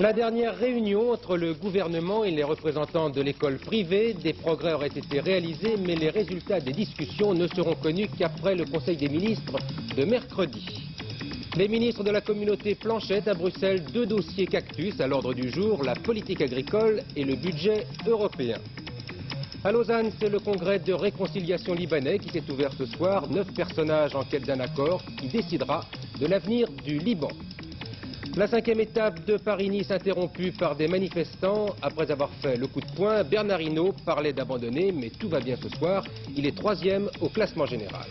La dernière réunion entre le gouvernement et les représentants de l'école privée, des progrès auraient été réalisés, mais les résultats des discussions ne seront connus qu'après le Conseil des ministres de mercredi. Les ministres de la communauté planchaient à Bruxelles deux dossiers cactus à l'ordre du jour, la politique agricole et le budget européen. À Lausanne, c'est le congrès de réconciliation libanais qui s'est ouvert ce soir. 9 personnages en quête d'un accord qui décidera de l'avenir du Liban. La 5e étape de Paris-Nice interrompue par des manifestants. Après avoir fait le coup de poing, Bernard Hinault parlait d'abandonner, mais tout va bien ce soir. Il est 3e au classement général.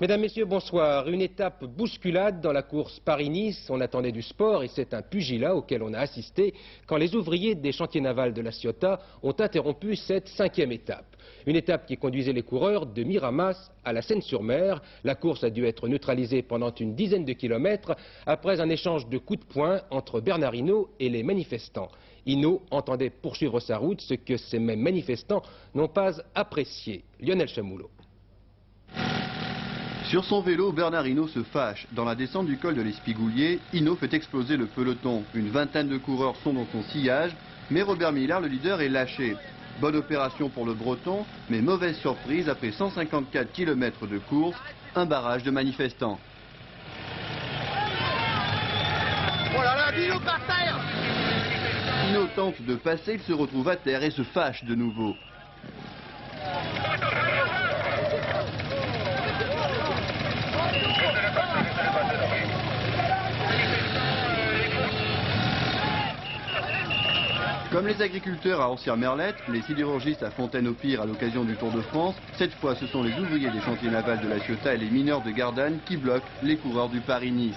Mesdames, Messieurs, bonsoir. Une étape bousculade dans la course Paris-Nice. On attendait du sport et c'est un pugilat auquel on a assisté quand les ouvriers des chantiers navals de la Ciotat ont interrompu cette 5e étape. Une étape qui conduisait les coureurs de Miramas à la Seine-sur-Mer. La course a dû être neutralisée pendant une dizaine de kilomètres après un échange de coups de poing entre Bernard Hinault et les manifestants. Hinault entendait poursuivre sa route, ce que ces mêmes manifestants n'ont pas apprécié. Lionel Chamoulot. Sur son vélo, Bernard Hinault se fâche. Dans la descente du col de l'Espigoulier, Hinault fait exploser le peloton. Une vingtaine de coureurs sont dans son sillage, mais Robert Millard, le leader, est lâché. Bonne opération pour le Breton, mais mauvaise surprise après 154 km de course, un barrage de manifestants. Oh là là, Hinault par terre! Hinault tente de passer, il se retrouve à terre et se fâche de nouveau. Comme les agriculteurs à Ancière-Merlette, les sidérurgistes à Fontaine-au-Pire à l'occasion du Tour de France, cette fois ce sont les ouvriers des chantiers navals de la Ciotat et les mineurs de Gardanne qui bloquent les coureurs du Paris-Nice.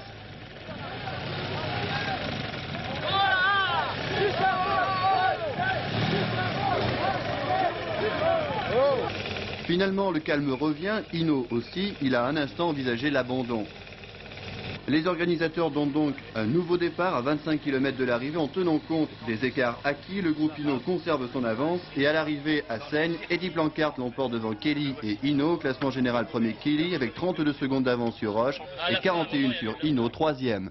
Finalement, le calme revient, Hinault aussi, il a un instant envisagé l'abandon. Les organisateurs donnent donc un nouveau départ à 25 km de l'arrivée en tenant compte des écarts acquis. Le groupe Hinault conserve son avance et à l'arrivée à Seigne, Eddy Plancart l'emporte devant Kelly et Hinault. Classement général premier Kelly avec 32 secondes d'avance sur Roche et 41 sur Hinault, 3e.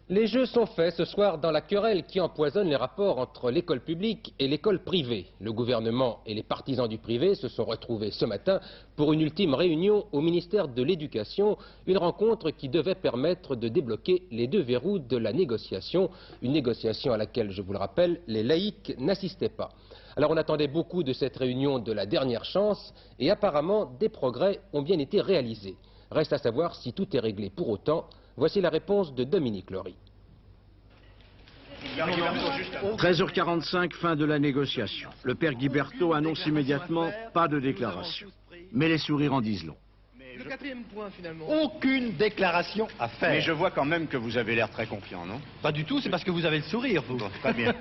Les jeux sont faits ce soir dans la querelle qui empoisonne les rapports entre l'école publique et l'école privée. Le gouvernement et les partisans du privé se sont retrouvés ce matin pour une ultime réunion au ministère de l'Éducation, une rencontre qui devait permettre de débloquer les deux verrous de la négociation, une négociation à laquelle, je vous le rappelle, les laïcs n'assistaient pas. Alors on attendait beaucoup de cette réunion de la dernière chance et apparemment des progrès ont bien été réalisés. Reste à savoir si tout est réglé pour autant. Voici la réponse de Dominique Lory. 13h45, fin de la négociation. Le père Guiberto annonce immédiatement pas de déclaration. Mais les sourires en disent long. Le 4e point finalement. Aucune déclaration à faire. Mais je vois quand même que vous avez l'air très confiant, non? Pas du tout, c'est parce que vous avez le sourire, vous. Bon, très bien.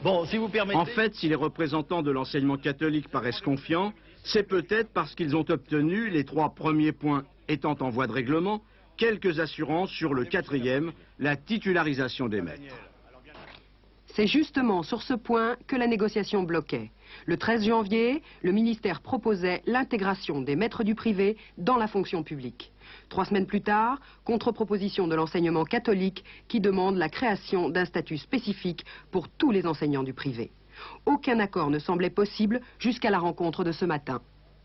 Bon, si vous permettez... En fait, si les représentants de l'enseignement catholique paraissent confiants, c'est peut-être parce qu'ils ont obtenu, les 3 premiers points étant en voie de règlement, quelques assurances sur le 4e, la titularisation des maîtres. C'est justement sur ce point que la négociation bloquait. Le 13 janvier, le ministère proposait l'intégration des maîtres du privé dans la fonction publique. 3 semaines plus tard, contre-proposition de l'enseignement catholique qui demande la création d'un statut spécifique pour tous les enseignants du privé. Aucun accord ne semblait possible jusqu'à la rencontre de ce matin.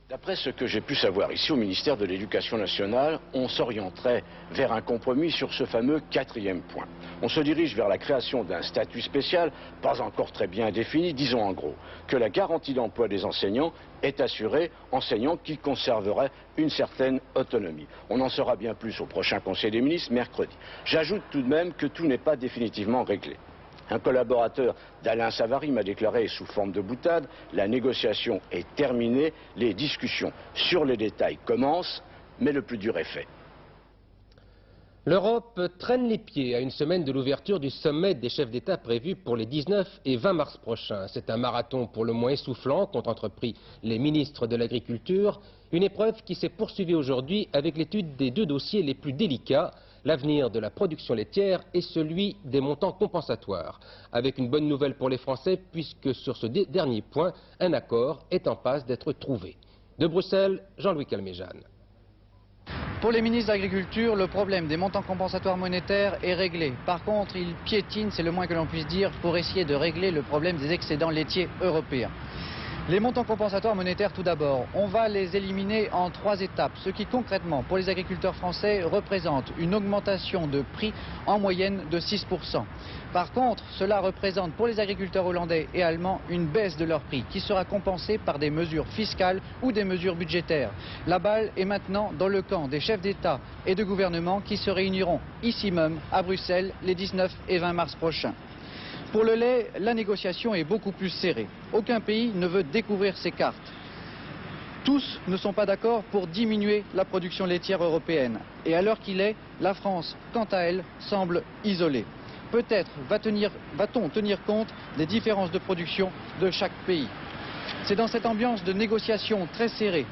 D'après ce que j'ai pu savoir ici au ministère de l'Éducation nationale, on s'orienterait vers un compromis sur ce fameux 4e point. On se dirige vers la création d'un statut spécial, pas encore très bien défini, disons en gros, que la garantie d'emploi des enseignants est assurée, enseignants qui conserveraient une certaine autonomie. On en saura bien plus au prochain Conseil des ministres, mercredi. J'ajoute tout de même que tout n'est pas définitivement réglé. Un collaborateur d'Alain Savary m'a déclaré sous forme de boutade, la négociation est terminée, les discussions sur les détails commencent, mais le plus dur est fait. L'Europe traîne les pieds à une semaine de l'ouverture du sommet des chefs d'État prévu pour les 19 et 20 mars prochains. C'est un marathon pour le moins essoufflant qu'ont entrepris les ministres de l'Agriculture, une épreuve qui s'est poursuivie aujourd'hui avec l'étude des deux dossiers les plus délicats, l'avenir de la production laitière et celui des montants compensatoires. Avec une bonne nouvelle pour les Français puisque sur ce dernier point, un accord est en passe d'être trouvé. De Bruxelles, Jean-Louis Calmejane. Pour les ministres de l'Agriculture, le problème des montants compensatoires monétaires est réglé. Par contre, ils piétinent, c'est le moins que l'on puisse dire, pour essayer de régler le problème des excédents laitiers européens. Les montants compensatoires monétaires tout d'abord, on va les éliminer en 3 étapes, ce qui concrètement pour les agriculteurs français représente une augmentation de prix en moyenne de 6%. Par contre, cela représente pour les agriculteurs hollandais et allemands une baisse de leur prix qui sera compensée par des mesures fiscales ou des mesures budgétaires. La balle est maintenant dans le camp des chefs d'État et de gouvernement qui se réuniront ici même à Bruxelles les 19 et 20 mars prochains. Pour le lait, la négociation est beaucoup plus serrée. Aucun pays ne veut découvrir ses cartes. Tous ne sont pas d'accord pour diminuer la production laitière européenne. Et à l'heure qu'il est, la France, quant à elle, semble isolée. Peut-être va-t-on tenir compte des différences de production de chaque pays. C'est dans cette ambiance de négociation très serrée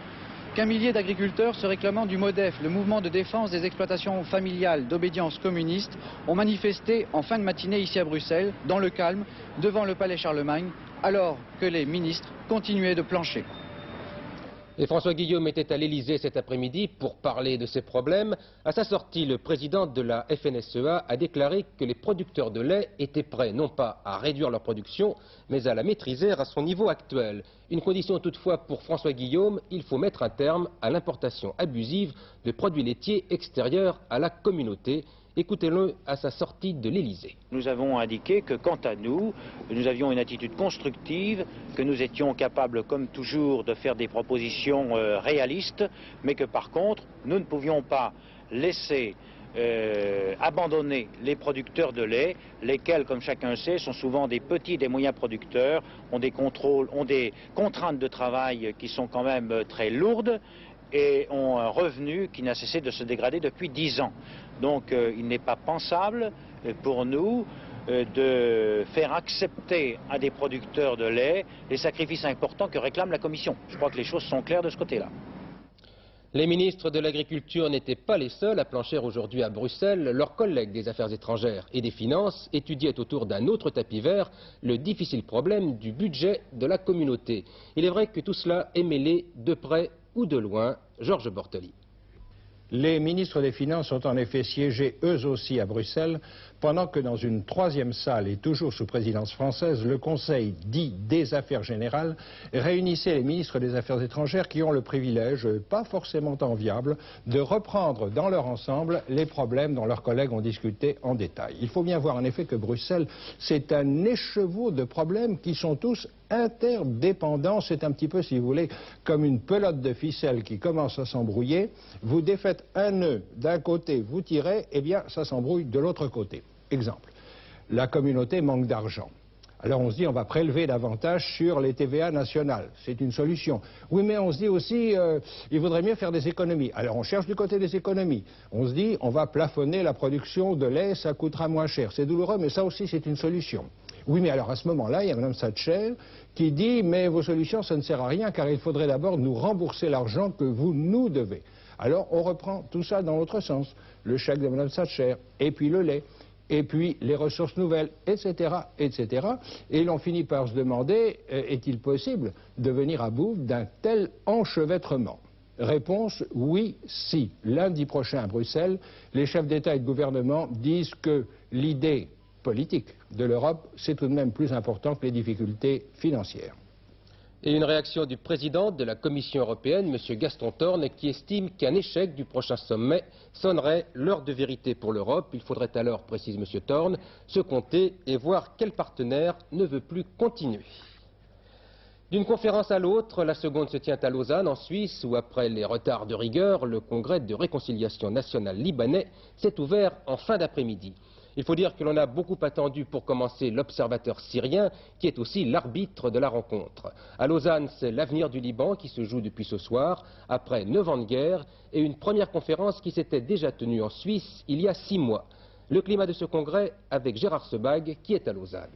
qu'un millier d'agriculteurs se réclamant du MODEF, le mouvement de défense des exploitations familiales d'obédience communiste, ont manifesté en fin de matinée ici à Bruxelles, dans le calme, devant le palais Charlemagne, alors que les ministres continuaient de plancher. Et François Guillaume était à l'Élysée cet après-midi pour parler de ces problèmes. À sa sortie, le président de la FNSEA a déclaré que les producteurs de lait étaient prêts non pas à réduire leur production, mais à la maîtriser à son niveau actuel. Une condition toutefois pour François Guillaume, il faut mettre un terme à l'importation abusive de produits laitiers extérieurs à la communauté. Écoutez-le à sa sortie de l'Élysée. Nous avons indiqué que, quant à nous, nous avions une attitude constructive, que nous étions capables, comme toujours, de faire des propositions réalistes, mais que, par contre, nous ne pouvions pas laisser abandonner les producteurs de lait, lesquels, comme chacun sait, sont souvent des petits et des moyens producteurs, ont des contrôles, ont des contraintes de travail qui sont quand même très lourdes, et ont un revenu qui n'a cessé de se dégrader depuis 10 ans. Donc il n'est pas pensable pour nous de faire accepter à des producteurs de lait les sacrifices importants que réclame la Commission. Je crois que les choses sont claires de ce côté-là. Les ministres de l'Agriculture n'étaient pas les seuls à plancher aujourd'hui à Bruxelles. Leurs collègues des Affaires étrangères et des Finances étudiaient autour d'un autre tapis vert le difficile problème du budget de la communauté. Il est vrai que tout cela est mêlé de près ou de loin. Georges Bortoli. Les ministres des Finances ont en effet siégé eux aussi à Bruxelles, pendant que dans une 3e salle, et toujours sous présidence française, le Conseil dit des Affaires générales réunissait les ministres des Affaires étrangères qui ont le privilège, pas forcément enviable, de reprendre dans leur ensemble les problèmes dont leurs collègues ont discuté en détail. Il faut bien voir en effet que Bruxelles, c'est un écheveau de problèmes qui sont tous interdépendants. C'est un petit peu, si vous voulez, comme une pelote de ficelle qui commence à s'embrouiller. Vous défaites un nœud d'un côté, vous tirez, eh bien ça s'embrouille de l'autre côté. Exemple, la communauté manque d'argent. Alors on se dit on va prélever davantage sur les TVA nationales, c'est une solution. Oui, mais on se dit aussi il vaudrait mieux faire des économies. Alors on cherche du côté des économies. On se dit on va plafonner la production de lait, ça coûtera moins cher. C'est douloureux, mais ça aussi c'est une solution. Oui, mais alors à ce moment-là, il y a Mme Thatcher qui dit mais vos solutions ça ne sert à rien car il faudrait d'abord nous rembourser l'argent que vous nous devez. Alors on reprend tout ça dans l'autre sens. Le chèque de Mme Thatcher, et puis le lait, et puis les ressources nouvelles, etc., etc. Et l'on finit par se demander, est-il possible de venir à bout d'un tel enchevêtrement? Réponse, oui, si. Lundi prochain à Bruxelles, les chefs d'État et de gouvernement disent que l'idée politique de l'Europe, c'est tout de même plus important que les difficultés financières. Et une réaction du président de la Commission européenne, M. Gaston Thorn, qui estime qu'un échec du prochain sommet sonnerait l'heure de vérité pour l'Europe. Il faudrait alors, précise M. Thorn, se compter et voir quel partenaire ne veut plus continuer. D'une conférence à l'autre, la seconde se tient à Lausanne, en Suisse, où après les retards de rigueur, le congrès de réconciliation nationale libanais s'est ouvert en fin d'après-midi. Il faut dire que l'on a beaucoup attendu pour commencer l'observateur syrien, qui est aussi l'arbitre de la rencontre. À Lausanne, c'est l'avenir du Liban qui se joue depuis ce soir, après 9 ans de guerre, et une première conférence qui s'était déjà tenue en Suisse il y a 6 mois. Le climat de ce congrès avec Gérard Sebag, qui est à Lausanne.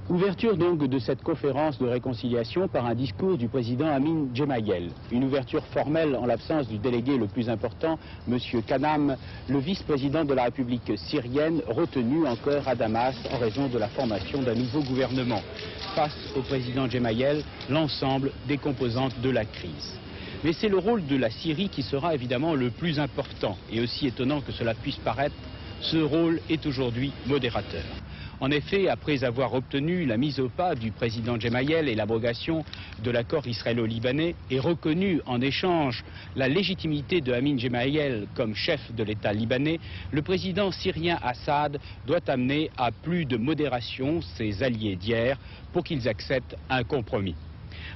Ouverture donc de cette conférence de réconciliation par un discours du président Amin Gemayel. Une ouverture formelle en l'absence du délégué le plus important, M. Kanam, le vice-président de la République syrienne, retenu encore à Damas en raison de la formation d'un nouveau gouvernement. Face au président Gemayel, l'ensemble des composantes de la crise. Mais c'est le rôle de la Syrie qui sera évidemment le plus important. Et aussi étonnant que cela puisse paraître, ce rôle est aujourd'hui modérateur. En effet, après avoir obtenu la mise au pas du président Gemayel et l'abrogation de l'accord israélo-libanais et reconnu en échange la légitimité de Amin Gemayel comme chef de l'État libanais, le président syrien Assad doit amener à plus de modération ses alliés d'hier pour qu'ils acceptent un compromis.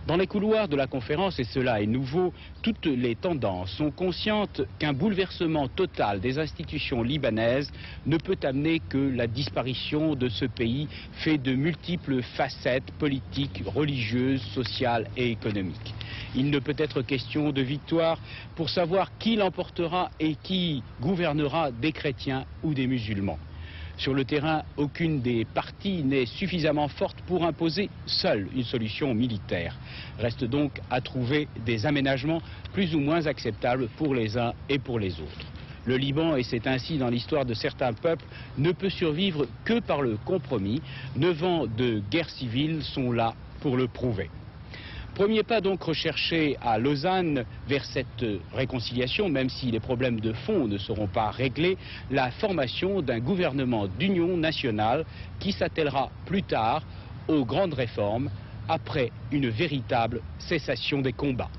Dans les couloirs de la conférence, et cela est nouveau, toutes les tendances sont conscientes qu'un bouleversement total des institutions libanaises ne peut amener que la disparition de ce pays fait de multiples facettes politiques, religieuses, sociales et économiques. Il ne peut être question de victoire pour savoir qui l'emportera et qui gouvernera, des chrétiens ou des musulmans. Sur le terrain, aucune des parties n'est suffisamment forte pour imposer seule une solution militaire. Reste donc à trouver des aménagements plus ou moins acceptables pour les uns et pour les autres. Le Liban, et c'est ainsi dans l'histoire de certains peuples, ne peut survivre que par le compromis. 9 ans de guerre civile sont là pour le prouver. Premier pas donc recherché à Lausanne vers cette réconciliation, même si les problèmes de fond ne seront pas réglés, la formation d'un gouvernement d'union nationale qui s'attellera plus tard aux grandes réformes après une véritable cessation des combats.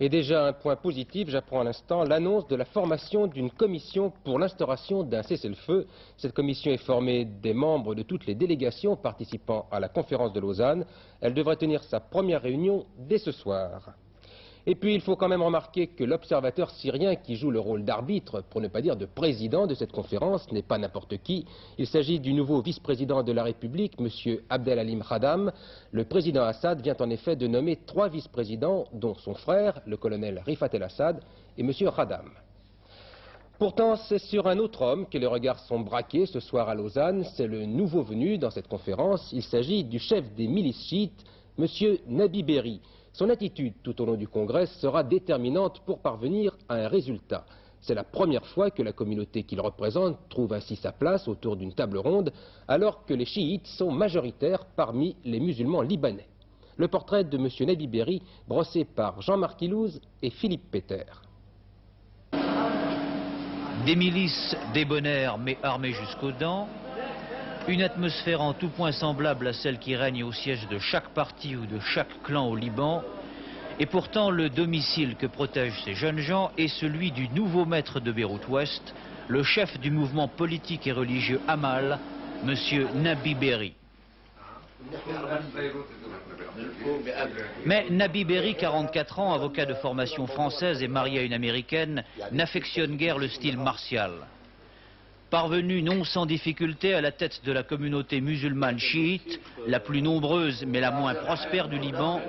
Et déjà un point positif, j'apprends à l'instant l'annonce de la formation d'une commission pour l'instauration d'un cessez-le-feu. Cette commission est formée des membres de toutes les délégations participant à la conférence de Lausanne. Elle devrait tenir sa première réunion dès ce soir. Et puis il faut quand même remarquer que l'observateur syrien qui joue le rôle d'arbitre, pour ne pas dire de président de cette conférence, n'est pas n'importe qui. Il s'agit du nouveau vice-président de la République, M. Abdel-Halim Khadam. Le président Assad vient en effet de nommer 3 vice-présidents, dont son frère, le colonel Rifat el-Assad, et M. Khadam. Pourtant, c'est sur un autre homme que les regards sont braqués ce soir à Lausanne. C'est le nouveau venu dans cette conférence. Il s'agit du chef des milices chiites, M. Nabi Berri. Son attitude tout au long du Congrès sera déterminante pour parvenir à un résultat. C'est la première fois que la communauté qu'il représente trouve ainsi sa place autour d'une table ronde, alors que les chiites sont majoritaires parmi les musulmans libanais. Le portrait de M. Nabi Berri, brossé par Jean-Marc Ilouz et Philippe Peter. Des milices débonnaires mais armées jusqu'aux dents, une atmosphère en tout point semblable à celle qui règne au siège de chaque parti ou de chaque clan au Liban, et pourtant le domicile que protègent ces jeunes gens est celui du nouveau maître de Beyrouth-Ouest, le chef du mouvement politique et religieux Amal, M. Nabi Berri. Mais Nabi Berri, 44 ans, avocat de formation française et marié à une américaine, n'affectionne guère le style martial. Parvenu non sans difficulté à la tête de la communauté musulmane chiite, la plus nombreuse mais la moins prospère du Liban,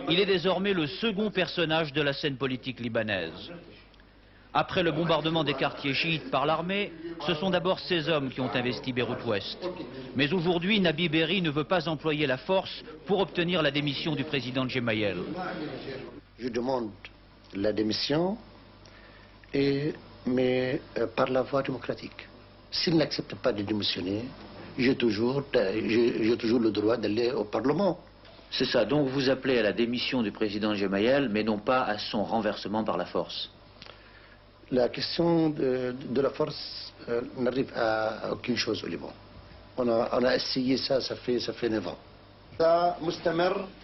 il est désormais le second personnage de la scène politique libanaise. Après le bombardement des quartiers chiites par l'armée, ce sont d'abord ces hommes qui ont investi Beyrouth-Ouest. Mais aujourd'hui, Nabi Berri ne veut pas employer la force pour obtenir la démission du président Gemayel. Je demande la démission, mais par la voie démocratique. S'il n'accepte pas de démissionner, j'ai toujours le droit d'aller au Parlement. C'est ça, donc vous appelez à la démission du président Gemayel, mais non pas à son renversement par la force. La question de la force n'arrive à aucune chose au Liban. On a essayé ça fait 9 ans.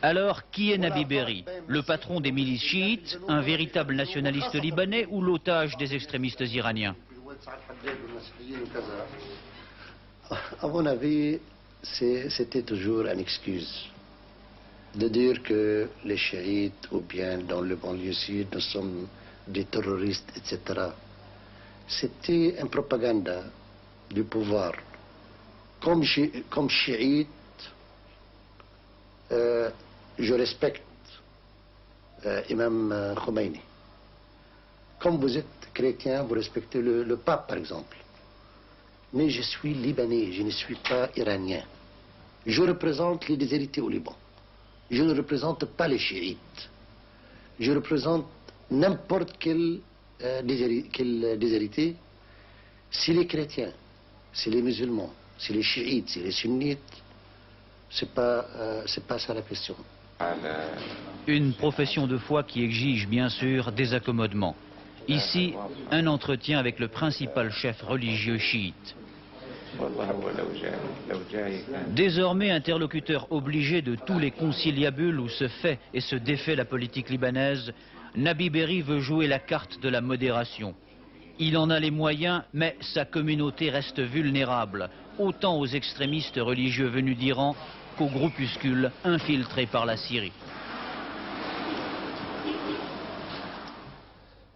Alors, qui est Nabi Berri? Le patron des milices chiites, un véritable nationaliste libanais ou l'otage des extrémistes iraniens? À mon avis, c'était toujours une excuse de dire que les chiites ou bien dans le banlieue sud, nous sommes des terroristes, etc. C'était une propagande du pouvoir. Comme chiite, je respecte Imam Khomeini. Comme vous êtes chrétien, vous respectez le pape, par exemple. Mais je suis libanais, je ne suis pas iranien. Je représente les déshérités au Liban. Je ne représente pas les chiites. Je représente n'importe quel déshérité. Si les chrétiens, si les musulmans, si les chiites, si les sunnites, c'est pas ça la question. Une profession de foi qui exige bien sûr des accommodements. Ici, un entretien avec le principal chef religieux chiite. Désormais interlocuteur obligé de tous les conciliabules où se fait et se défait la politique libanaise, Nabi Berri veut jouer la carte de la modération. Il en a les moyens, mais sa communauté reste vulnérable, autant aux extrémistes religieux venus d'Iran qu'aux groupuscules infiltrés par la Syrie.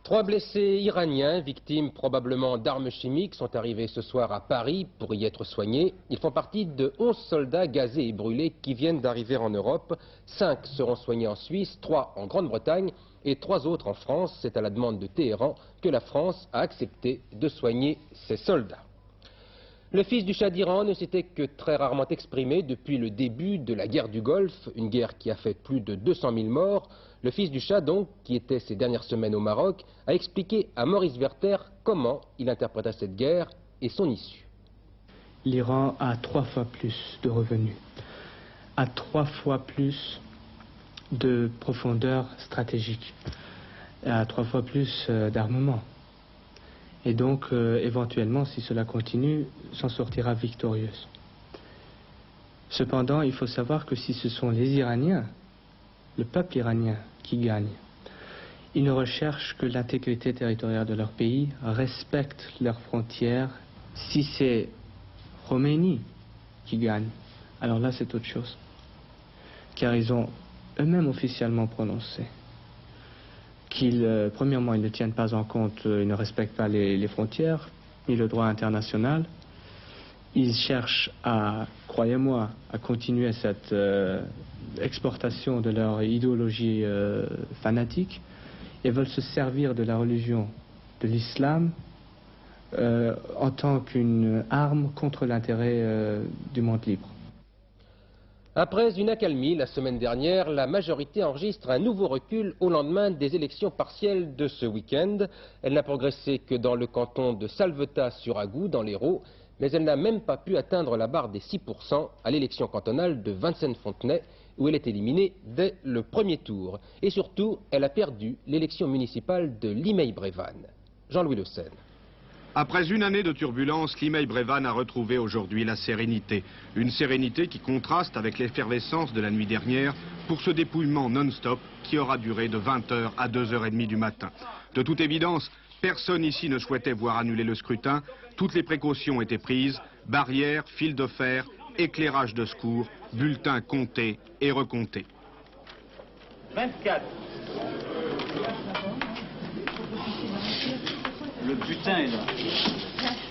3 blessés iraniens, victimes probablement d'armes chimiques, sont arrivés ce soir à Paris pour y être soignés. Ils font partie de 11 soldats gazés et brûlés qui viennent d'arriver en Europe. 5 seront soignés en Suisse, 3 en Grande-Bretagne et 3 autres en France. C'est à la demande de Téhéran que la France a accepté de soigner ces soldats. Le fils du Shah d'Iran ne s'était que très rarement exprimé depuis le début de la guerre du Golfe, une guerre qui a fait plus de 200 000 morts. Le fils du Shah, donc, qui était ces dernières semaines au Maroc, a expliqué à Maurice Werther comment il interpréta cette guerre et son issue. L'Iran a 3 fois plus de revenus, a 3 fois plus de profondeur stratégique, a 3 fois plus d'armement. Et donc, éventuellement, si cela continue, s'en sortira victorieuse. Cependant, il faut savoir que si ce sont les Iraniens, le peuple iranien qui gagne, ils ne recherchent que l'intégrité territoriale de leur pays, respectent leurs frontières. Si c'est Khomeini qui gagne, alors là c'est autre chose. Car ils ont eux-mêmes officiellement prononcé qu'ils, premièrement, ils ne tiennent pas en compte, ils ne respectent pas les frontières, ni le droit international. Ils cherchent à, croyez-moi, à continuer cette exportation de leur idéologie fanatique et veulent se servir de la religion de l'islam en tant qu'une arme contre l'intérêt du monde libre. Après une accalmie la semaine dernière, la majorité enregistre un nouveau recul au lendemain des élections partielles de ce week-end. Elle n'a progressé que dans le canton de Salvetat-sur-Agout, dans l'Hérault, mais elle n'a même pas pu atteindre la barre des 6% à l'élection cantonale de Vincennes-Fontenay, où elle est éliminée dès le premier tour. Et surtout, elle a perdu l'élection municipale de Limeil-Brévannes. Jean-Louis Le Seine. Après une année de turbulence, Limeil-Brévannes a retrouvé aujourd'hui la sérénité. Une sérénité qui contraste avec l'effervescence de la nuit dernière pour ce dépouillement non-stop qui aura duré de 20h à 2h30 du matin. De toute évidence, personne ici ne souhaitait voir annuler le scrutin. Toutes les précautions étaient prises, barrières, fils de fer, éclairage de secours, bulletins comptés et recomptés. 24. Le butin est là.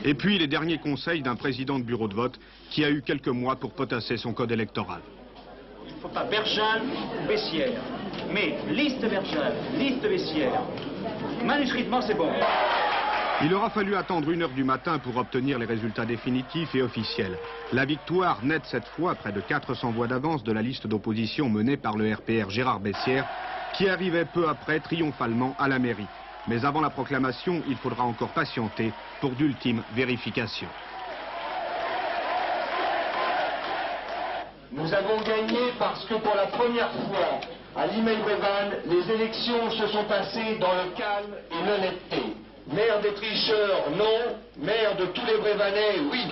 Et puis les derniers conseils d'un président de bureau de vote qui a eu quelques mois pour potasser son code électoral. Il ne faut pas Berchal ou Bessières, mais liste Berchal, liste Bessières. Manuscritement, c'est bon. Il aura fallu attendre 1h du matin pour obtenir les résultats définitifs et officiels. La victoire nette cette fois, près de 400 voix d'avance de la liste d'opposition menée par le RPR Gérard Bessières, qui arrivait peu après triomphalement à la mairie. Mais avant la proclamation, il faudra encore patienter pour d'ultimes vérifications. Nous avons gagné parce que pour la première fois, à Limeil-Brévannes, les élections se sont passées dans le calme et l'honnêteté. Maire des tricheurs, non. Maire de tous les Brévanais, oui.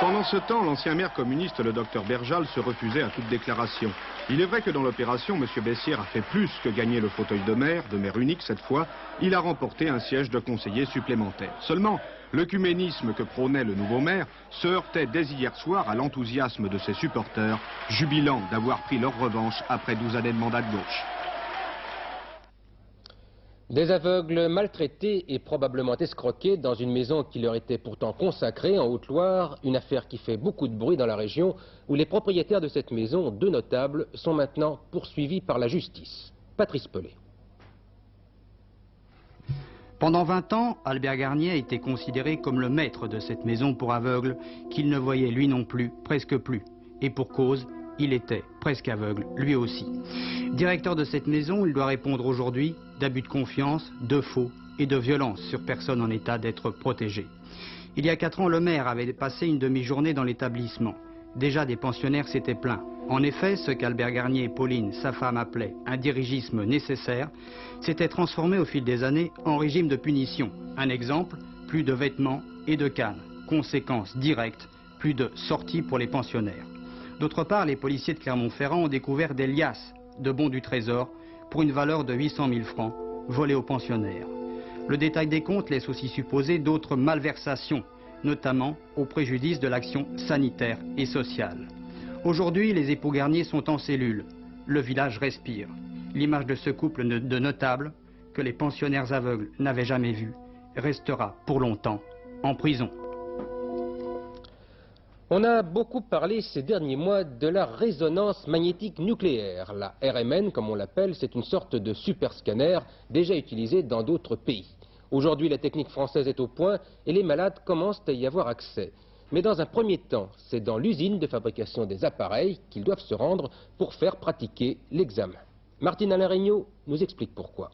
Pendant ce temps, l'ancien maire communiste, le docteur Berjal, se refusait à toute déclaration. Il est vrai que dans l'opération, M. Bessières a fait plus que gagner le fauteuil de maire unique cette fois. Il a remporté un siège de conseiller supplémentaire. Seulement, l'œcuménisme que prônait le nouveau maire se heurtait dès hier soir à l'enthousiasme de ses supporters, jubilant d'avoir pris leur revanche après 12 années de mandat de gauche. Des aveugles maltraités et probablement escroqués dans une maison qui leur était pourtant consacrée en Haute-Loire, une affaire qui fait beaucoup de bruit dans la région où les propriétaires de cette maison, 2 notables, sont maintenant poursuivis par la justice. Patrice Pellet. Pendant 20 ans, Albert Garnier a été considéré comme le maître de cette maison pour aveugles qu'il ne voyait lui non plus, presque plus. Et pour cause, il était presque aveugle, lui aussi. Directeur de cette maison, il doit répondre aujourd'hui d'abus de confiance, de faux et de violence sur personne en état d'être protégé. Il y a 4 ans, le maire avait passé une demi-journée dans l'établissement. déjà des pensionnaires s'étaient plaints. En effet, ce qu'Albert Garnier et Pauline, sa femme, appelaient un dirigisme nécessaire, s'était transformé au fil des années en régime de punition. Un exemple, plus de vêtements et de cannes. Conséquence directe, plus de sorties pour les pensionnaires. D'autre part, les policiers de Clermont-Ferrand ont découvert des liasses de bons du Trésor pour une valeur de 800 000 francs volés aux pensionnaires. Le détail des comptes laisse aussi supposer d'autres malversations, notamment au préjudice de l'action sanitaire et sociale. Aujourd'hui, les époux Garnier sont en cellule. Le village respire. L'image de ce couple de notables, que les pensionnaires aveugles n'avaient jamais vu, restera pour longtemps en prison. On a beaucoup parlé ces derniers mois de la résonance magnétique nucléaire. La RMN, comme on l'appelle, c'est une sorte de super scanner déjà utilisé dans d'autres pays. Aujourd'hui, la technique française est au point et les malades commencent à y avoir accès. Mais dans un premier temps, c'est dans l'usine de fabrication des appareils qu'ils doivent se rendre pour faire pratiquer l'examen. Martine Alain Regnault nous explique pourquoi.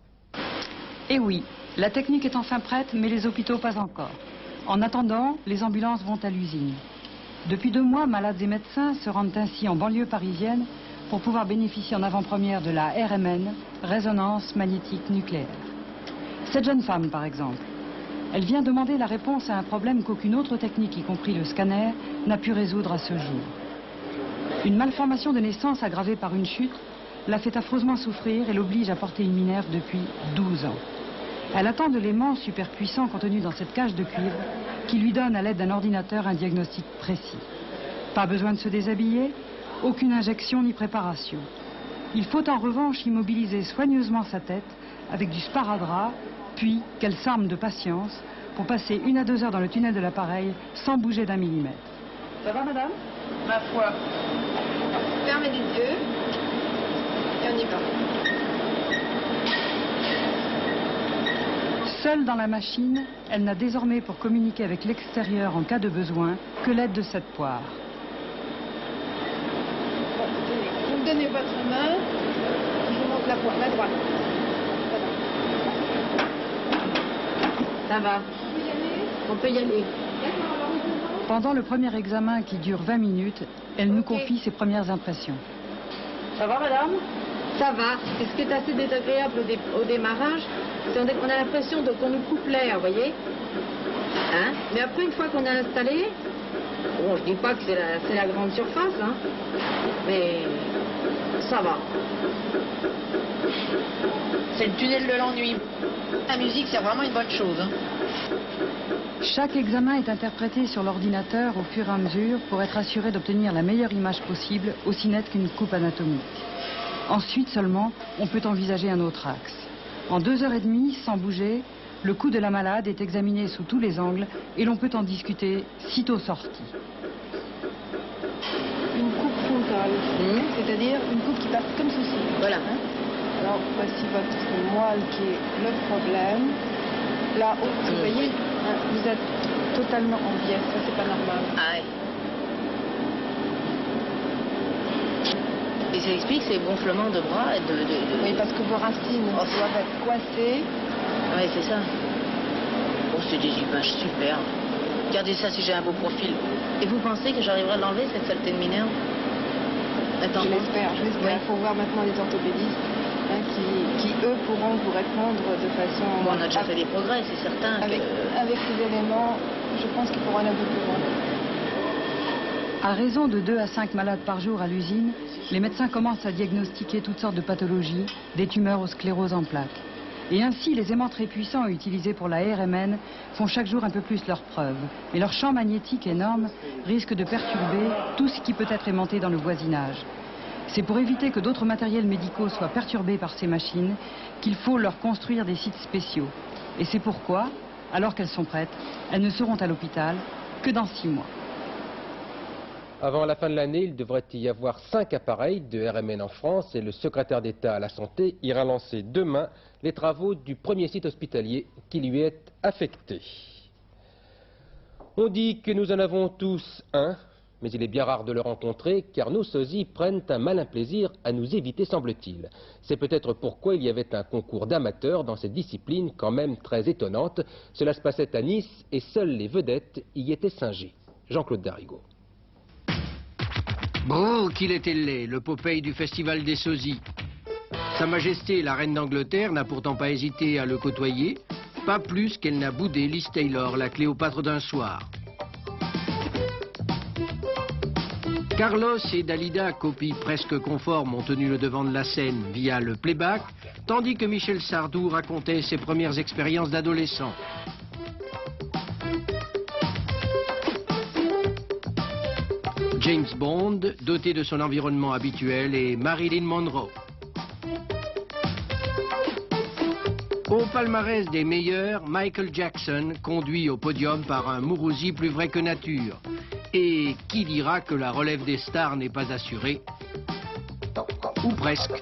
Eh oui, la technique est enfin prête, mais les hôpitaux pas encore. En attendant, les ambulances vont à l'usine. Depuis 2 mois, malades et médecins se rendent ainsi en banlieue parisienne pour pouvoir bénéficier en avant-première de la RMN, résonance magnétique nucléaire. Cette jeune femme, par exemple, elle vient demander la réponse à un problème qu'aucune autre technique, y compris le scanner, n'a pu résoudre à ce jour. Une malformation de naissance aggravée par une chute la fait affreusement souffrir et l'oblige à porter une minerve depuis 12 ans. Elle attend de l'aimant superpuissant contenu dans cette cage de cuivre qui lui donne à l'aide d'un ordinateur un diagnostic précis. Pas besoin de se déshabiller, aucune injection ni préparation. Il faut en revanche immobiliser soigneusement sa tête avec du sparadrap, puis qu'elle s'arme de patience pour passer 1 à 2 heures dans le tunnel de l'appareil sans bouger d'1 millimètre. Ça va, madame? Ma foi. Fermez les yeux et on y va. Seule dans la machine, elle n'a désormais pour communiquer avec l'extérieur en cas de besoin que l'aide de cette poire. Bon, vous me donnez votre main, je vous montre la poire, la droite. Ça va. On peut y aller. Pendant le premier examen qui dure 20 minutes, elle nous confie ses premières impressions. Ça va, madame? Ça va. Et ce qui est assez désagréable au démarrage, c'est qu'on a l'impression qu'on nous coupe l'air, vous voyez, hein? Mais après, une fois qu'on est installé, bon, je dis pas que c'est la grande surface, hein, mais ça va. C'est le tunnel de l'ennui. La musique, c'est vraiment une bonne chose, hein. Chaque examen est interprété sur l'ordinateur au fur et à mesure pour être assuré d'obtenir la meilleure image possible, aussi nette qu'une coupe anatomique. Ensuite seulement, on peut envisager un autre axe. En 2h30, sans bouger, le cou de la malade est examiné sous tous les angles et l'on peut en discuter sitôt sorti. Une coupe frontale, c'est-à-dire une coupe qui passe comme ceci. Voilà. Hein? Alors, voici votre moelle qui est le problème. Là, vous voyez, hein, vous êtes totalement en biais, ça c'est pas normal. Ah ouais. Et ça explique ces gonflements de bras et Oui, parce que vos racines doivent être coincées. Oui, c'est ça. Oh, c'est des images super. Regardez ça si j'ai un beau profil. Et vous pensez que j'arriverai à l'enlever, cette saleté de minerve? Attends. Je l'espère. Oui. Il faut voir maintenant les orthopédistes hein, qui, eux, pourront vous répondre de façon... Bon, on a déjà fait des progrès, c'est certain. Avec ces éléments, je pense qu'il faut aller un peu plus loin. À raison de 2 à 5 malades par jour à l'usine, les médecins commencent à diagnostiquer toutes sortes de pathologies, des tumeurs aux scléroses en plaques. Et ainsi, les aimants très puissants utilisés pour la RMN font chaque jour un peu plus leurs preuves. Et leur champ magnétique énorme risque de perturber tout ce qui peut être aimanté dans le voisinage. C'est pour éviter que d'autres matériels médicaux soient perturbés par ces machines qu'il faut leur construire des sites spéciaux. Et c'est pourquoi, alors qu'elles sont prêtes, elles ne seront à l'hôpital que dans 6 mois. Avant la fin de l'année, il devrait y avoir 5 appareils de RMN en France et le secrétaire d'État à la Santé ira lancer demain les travaux du premier site hospitalier qui lui est affecté. On dit que nous en avons tous un, mais il est bien rare de le rencontrer car nos sosies prennent un malin plaisir à nous éviter, semble-t-il. C'est peut-être pourquoi il y avait un concours d'amateurs dans cette discipline quand même très étonnante. Cela se passait à Nice et seules les vedettes y étaient singées. Jean-Claude Darigo. Brrr, qu'il était laid, le Popeye du Festival des Sosies. Sa Majesté, la Reine d'Angleterre, n'a pourtant pas hésité à le côtoyer, pas plus qu'elle n'a boudé Liz Taylor, la Cléopâtre d'un soir. Carlos et Dalida, copies presque conformes, ont tenu le devant de la scène via le playback, tandis que Michel Sardou racontait ses premières expériences d'adolescent. James Bond, doté de son environnement habituel, et Marilyn Monroe. Au palmarès des meilleurs, Michael Jackson, conduit au podium par un Mourouzi plus vrai que nature. Et qui dira que la relève des stars n'est pas assurée? Ou presque.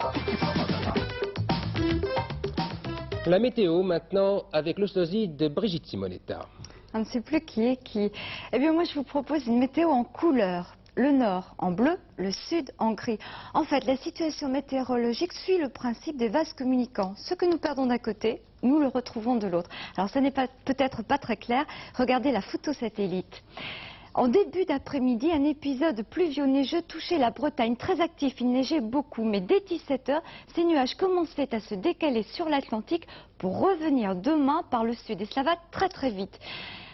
La météo maintenant avec le sosie de Brigitte Simonetta. On ne sait plus qui est qui. Eh bien moi je vous propose une météo en couleur. Le nord en bleu, le sud en gris. En fait, la situation météorologique suit le principe des vases communicants. Ce que nous perdons d'un côté, nous le retrouvons de l'autre. Alors ça n'est peut-être pas très clair. Regardez la photo satellite. En début d'après-midi, un épisode pluvio-neigeux touchait la Bretagne. Très actif, il neigeait beaucoup. Mais dès 17 h, ces nuages commençaient à se décaler sur l'Atlantique pour revenir demain par le sud. Et cela va très très vite.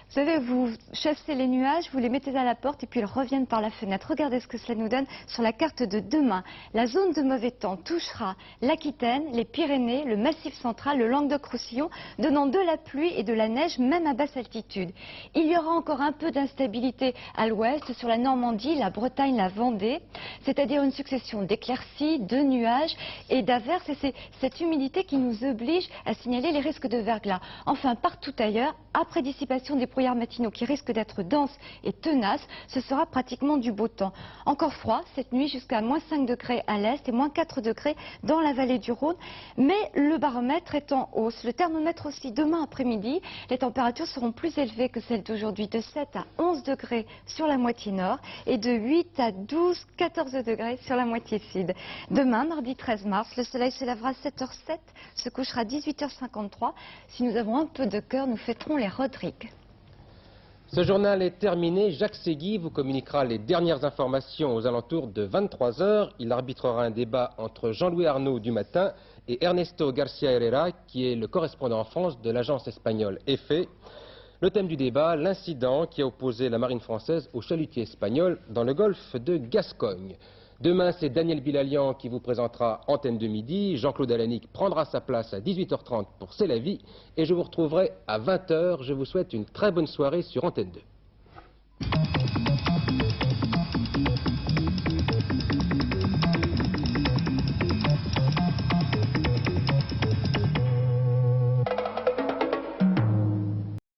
Vous savez, vous chassez les nuages, vous les mettez à la porte et puis ils reviennent par la fenêtre. Regardez ce que cela nous donne sur la carte de demain. La zone de mauvais temps touchera l'Aquitaine, les Pyrénées, le Massif central, le Languedoc-Roussillon, donnant de la pluie et de la neige même à basse altitude. Il y aura encore un peu d'instabilité à l'ouest, sur la Normandie, la Bretagne, la Vendée, c'est-à-dire une succession d'éclaircies, de nuages et d'averses. Et c'est cette humidité qui nous oblige à signaler les risques de verglas. Enfin, partout ailleurs, après dissipation des brouillards matinaux qui risquent d'être denses et tenaces, ce sera pratiquement du beau temps. Encore froid cette nuit jusqu'à -5 degrés à l'est et -4 degrés dans la vallée du Rhône. Mais le baromètre est en hausse. Le thermomètre aussi. Demain après-midi, les températures seront plus élevées que celles d'aujourd'hui, de 7 à 11 degrés sur la moitié nord et de 8 à 12, 14 degrés sur la moitié sud. Demain, mardi 13 mars, le soleil se lèvera à 7h07, se couchera à 18h53. Si nous avons un peu de cœur, nous fêterons les Rodrigues. Ce journal est terminé. Jacques Segui vous communiquera les dernières informations aux alentours de 23 h. Il arbitrera un débat entre Jean-Louis Arnaud du Matin et Ernesto Garcia Herrera, qui est le correspondant en France de l'agence espagnole EFE. Le thème du débat, l'incident qui a opposé la marine française aux chalutiers espagnols dans le golfe de Gascogne. Demain, c'est Daniel Bilalian qui vous présentera Antenne de midi. Jean-Claude Alanic prendra sa place à 18h30 pour C'est la vie. Et je vous retrouverai à 20 h. Je vous souhaite une très bonne soirée sur Antenne 2.